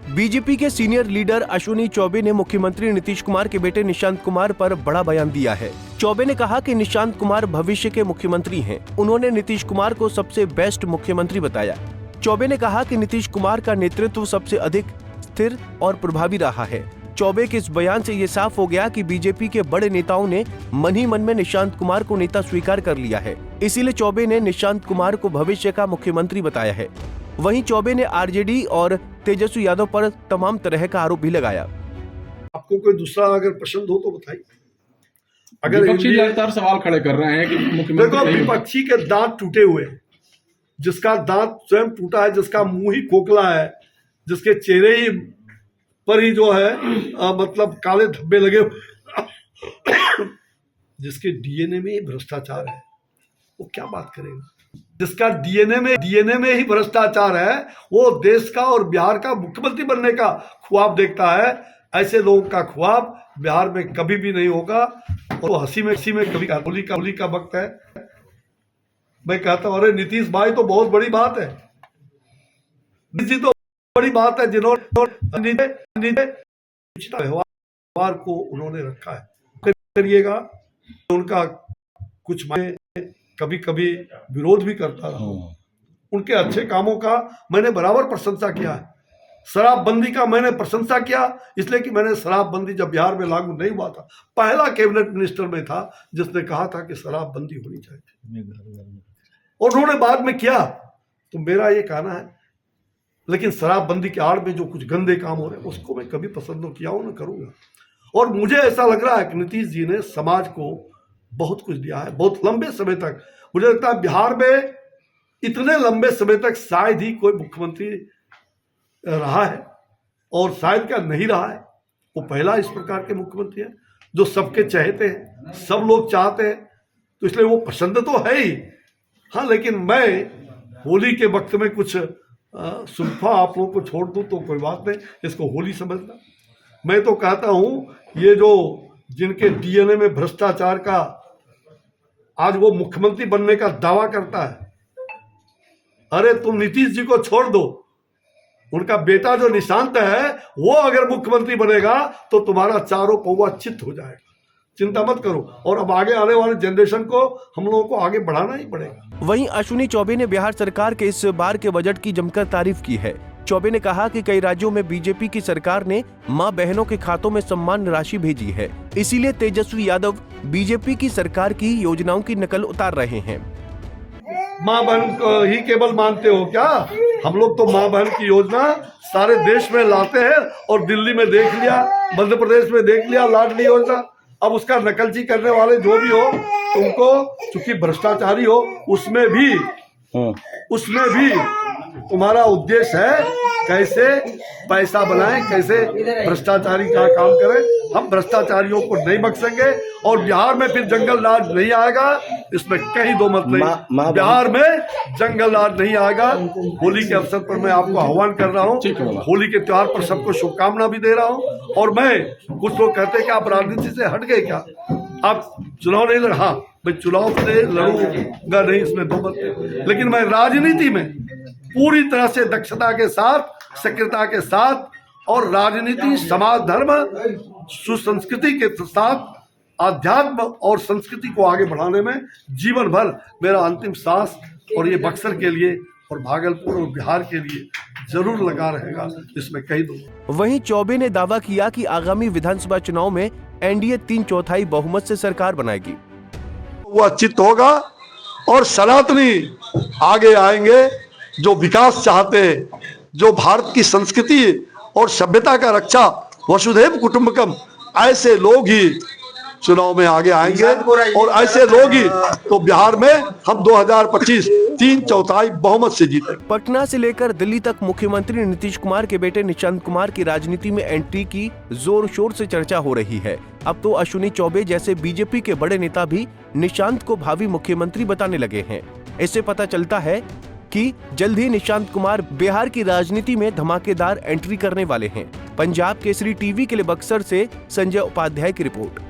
BJP के senior leader Ashwini Choubey ने मुख्यमंत्री नीतीश कुमार के बेटे निशांत कुमार पर बड़ा बयान दिया है। चौबे ने कहा कि निशांत कुमार भविष्य के मुख्यमंत्री हैं। उन्होंने नीतीश कुमार को सबसे बेस्ट मुख्यमंत्री बताया। चौबे ने कहा कि नीतीश कुमार का नेतृत्व सबसे अधिक स्थिर और प्रभावी रहा है। चौबे के इस बयान से ये साफ हो गया कि बीजेपी के बड़े नेताओं ने मन ही मन में निशांत कुमार को नेता स्वीकार कर लिया है। इसीलिए चौबे ने निशांत कुमार को भविष्य का मुख्यमंत्री बताया है। वहीं चौबे ने आरजेडी और तेजस्वी यादव पर तमाम तरह का आरोप भी लगाया। आपको कोई दूसरा अगर पसंद हो तो बताइए। अगर विपक्षी लगातार सवाल खड़े कर रहे हैं कि मुख्यमंत्री देखो, विपक्षी के दांत टूटे हुए हैं। जिसका दांत स्वयं टूटा है, जिसका मुंह ही खोखला है, जिसके चेहरे ही पर ही जो है मतलब काले धब्बे लगे जिसके डीएनए में ही भ्रष्टाचार है, वो क्या बात करेगा। जिसका डीएनए में ही भ्रष्टाचार है, वो देश का और बिहार का मुख्यमंत्री बनने का ख्वाब देखता है। ऐसे लोगों का ख्वाब बिहार में कभी भी नहीं होगा। और वो हंसी में कभी होली का वक्त है। मैं कहता हूं, अरे नीतीश भाई तो बहुत बड़ी बात है। नीतीश तो बड़ी बात है, जिन्होंने व्यवहार को उन्होंने रखा है। करिएगा उनका कुछ मैं कभी कभी विरोध भी करता रहा हूं। उनके अच्छे कामों का मैंने बराबर प्रशंसा किया है। शराबबंदी का मैंने प्रशंसा किया, इसलिए कि मैंने शराबबंदी जब बिहार में लागू नहीं हुआ था, पहला कैबिनेट मिनिस्टर में था जिसने कहा था कि शराबबंदी होनी चाहिए, और उन्होंने बाद में किया। तो मेरा ये कहना है, लेकिन शराबबंदी के आड़ में जो कुछ गंदे काम हो रहे हैं उसको मैं कभी पसंद न किया हूं, न करूंगा। और मुझे ऐसा लग रहा है कि नीतीश जी ने समाज को बहुत कुछ दिया है, बहुत लंबे समय तक। मुझे लगता है बिहार में इतने लंबे समय तक शायद ही कोई मुख्यमंत्री रहा है, और शायद क्या नहीं रहा है। वो पहला इस प्रकार के मुख्यमंत्री है जो सबके चाहते हैं, सब लोग चाहते हैं, तो इसलिए वो पसंद तो है ही। हाँ, लेकिन मैं होली के वक्त में कुछ सुल्फा आप लोगों को छोड़ दूं तो कोई बात नहीं, इसको होली समझना। मैं तो कहता हूं, ये जो जिनके डीएनए में भ्रष्टाचार का आज वो मुख्यमंत्री बनने का दावा करता है, अरे तुम नीतीश जी को छोड़ दो। उनका बेटा जो निशांत है, वो अगर मुख्यमंत्री बनेगा तो तुम्हारा चारों पौवा चित हो जाएगा। चिंता मत करो। और अब आगे आने वाले जनरेशन को हम लोगों को आगे बढ़ाना ही पड़ेगा। वहीं अश्विनी चौबे ने बिहार सरकार के इस बार के बजट की जमकर तारीफ की है। चौबे ने कहा कि कई राज्यों में बीजेपी की सरकार ने मां बहनों के खातों में सम्मान राशि भेजी है, इसीलिए तेजस्वी यादव बीजेपी की सरकार की योजनाओं की नकल उतार रहे हैं। मां बहन को ही केवल मानते हो क्या? हम लोग तो मां बहन की योजना सारे देश में लाते हैं, और दिल्ली में देख लिया, मध्य प्रदेश में देख लिया लाडली योजना। अब उसका नकलची करने वाले जो भी हो, तुमको चूंकि भ्रष्टाचारी हो, उसमें भी तुम्हारा उद्देश्य है कैसे पैसा बनाएं, कैसे भ्रष्टाचारी का काम करें। हम भ्रष्टाचारियों को नहीं बख्शेंगे, और बिहार में फिर जंगल राज नहीं आएगा, इसमें कहीं दो मत नहीं। बिहार में जंगल राज नहीं आएगा। होली के अवसर पर मैं आपको आह्वान कर रहा हूँ, होली के त्योहार पर सबको शुभकामना भी दे रहा हूँ। और मैं, कुछ लोग कहते हैं कि आप राजनीति से हट गए क्या, आप चुनाव नहीं लड़। हाँ, मैं चुनाव से लड़ूंगा नहीं, इसमें दो मत नहीं। लेकिन मैं राजनीति में पूरी तरह से दक्षता के साथ, सक्रियता के साथ, और राजनीति, समाज, धर्म, सुसंस्कृति के साथ आध्यात्म और संस्कृति को आगे बढ़ाने में जीवन भर मेरा अंतिम सांस, और ये बक्सर के लिए और भागलपुर और बिहार के लिए जरूर लगा रहेगा, इसमें कहीं दो। वहीं चौबे ने दावा किया कि आगामी विधानसभा चुनाव में एनडीए 3/4 बहुमत से सरकार बनाएगी। वो अच्छित होगा, और सनातनी आगे आएंगे, जो विकास चाहते हैं, जो भारत की संस्कृति और सभ्यता का रक्षा, वसुधैव कुटुंबकम, ऐसे लोग ही चुनाव में आगे आएंगे। और ऐसे लोग ही तो बिहार में हम 2025 3/4 बहुमत से जीते। पटना से लेकर दिल्ली तक मुख्यमंत्री नीतीश कुमार के बेटे निशांत कुमार की राजनीति में एंट्री की जोर शोर से चर्चा हो रही है। अब तो अश्विनी चौबे जैसे बीजेपी के बड़े नेता भी निशांत को भावी मुख्यमंत्री बताने लगे हैं। इससे पता चलता है कि जल्द ही निशांत कुमार बिहार की राजनीति में धमाकेदार एंट्री करने वाले हैं। पंजाब केसरी टीवी के लिए बक्सर से संजय उपाध्याय की रिपोर्ट।